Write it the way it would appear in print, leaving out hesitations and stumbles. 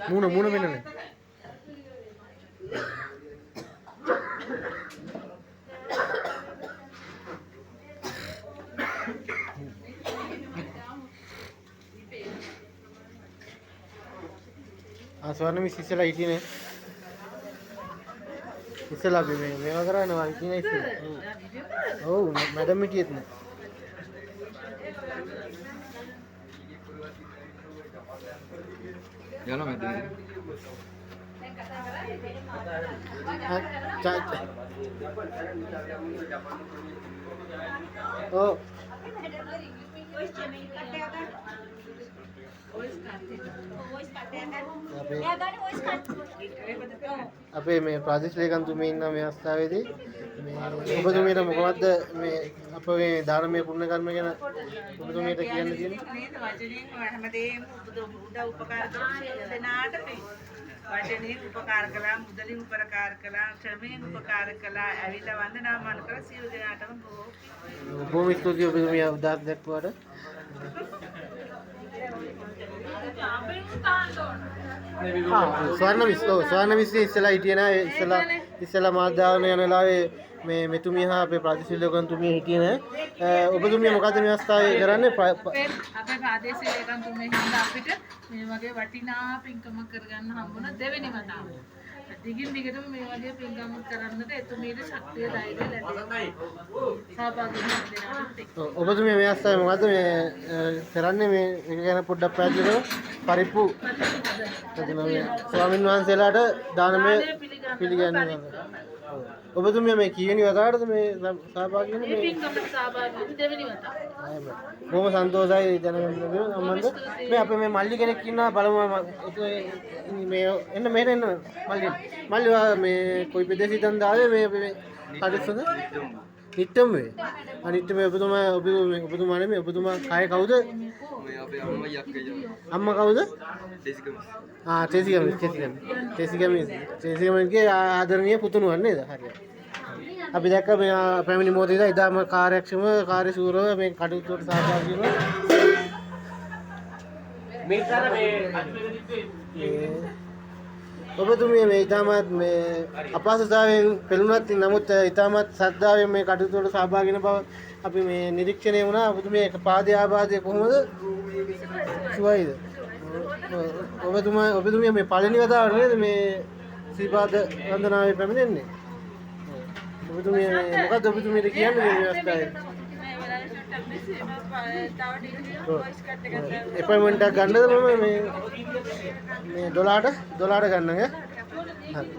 මූණ වෙනනේ. ස්වර්ණ මිස් ඉස්සලා හිටියේ නේ. ඉස්සලා අපි මේවා කරන්නේ හිටියේ ඉස්සලා. ඔව් මැඩම් හිටියෙත් නේ. යනවා මැද. ඔව් අපේ මේ ප්‍රාදේශීය ලේකම්තුමිය ඉන්න මේ අවස්ථාවේදී මේ ඔබතුමියට මොකක්ද මේ අප මේ ධර්මයේ පුණ්‍ය කර්ම ගැන ඔබතුමියට කියන්න තියෙන්නේ? නේද වචනෙන් හැමදේම උදව් උපකාර කරන දෙනාට වචනෙන් උපකාර කළා, මුදලින් උපකාර කළා, ශ්‍රමයෙන් උපකාර කළා, ඇවිල්ලා වන්දනාමාන කළ සියලු දෙනාටම බොහොම ස්තුතියි ඔබතුමිය උදාර දැක්වාට. ස්වර්ණ මිස් ඉස්සලා හිටියේ නෑ. ඉස්සලා මාධ්‍යාවන යන වෙලාවේ මේ මෙතුමිය හා අපේ ප්‍රාදේශීය ලේකම්තුමිය හිටියේ නෑ. ඔබතුමිය මොකද මේ අවස්ථාවේ කරන්නේ? අපේ ප්‍රාදේශීය ලේකම්තුමිය හින්දා අපිට මේ වගේ වටිනා පින්කමක් කරගන්න හම්බුණා දෙවෙනි වතාව. දිගින් දිගටම මේ වගේ පින්කමක් කරන්නට එතුමියට ශක්තිය ධෛර්යය ලැබෙනවා. සහභාගී වෙන දෙනාට. ඔබතුමිය මේ අවස්ථාවේ මොකද මේ කරන්නේ? මේ එක ගැන පොඩ්ඩක් පැහැදිලි කරමු. පරිප්පු ස්වාමීන් වහන්සේලාට දානමය පිළිගන්නේ. ඔබතුමිය මේ කීවෙනි වතාවටද මේ සහභාගී වෙන්නේ? මේ පින්කමට සහභාගී වෙන්නේ දෙවෙනි වතාව. බොහොම සන්තෝෂයි දැනගන්න අම්මන්ද. මේ අපේ මේ මල්ලි කෙනෙක් ඉන්නවා බලමු මේ එන්න මෙහෙට එන්න මල්ලි මේ කොයි ප්‍රදේශිතෙන්ද ආවේ මේ අපේ කඩස්සද? නිට්ටම වේ. අනිත් මේ ඔබතුමා නෙමෙයි ඔබතුමා කය කවුද? මේ අපේ අම්මයි අක්කයි. අම්මා කවුද? ඩෙසිකම්. ටෙසිකම්ගේ ආදරණීය පුතුණුවන් නේද? හරියට. අපි දැක්ක මේ පැමිණි මොහොතේ ඉදාම කාර්යක්ෂම කාර්යශූරව මේ කටයුතු වලට සහභාගී වෙනවා. ඔබතුමිය මේ ඉතාමත් මේ අපහසුතාවයෙන් පෙළුණත් නමුත් ඉතාමත් ශ්‍රද්ධාවෙන් මේ කටයුතු වලට සහභාගී වෙන බව අපි මේ නිරීක්ෂණය වුණා. ඔබතුමිය එක පාදයේ ආබාධය කොහොමද? සුවයිද? ඔබතුමිය මේ පළවෙනි වතාවට නේද මේ ශ්‍රීපාද වන්දනාවේ පැමිණෙන්නේ? ඔබතුමිය මොකද්ද ඔබතුමියට කියන්නේ මේ අවස්ථාවේ? අපොයින්ට්මන්ට් එකක් ගන්නද මම මේ 12ට ගන්න. හරි.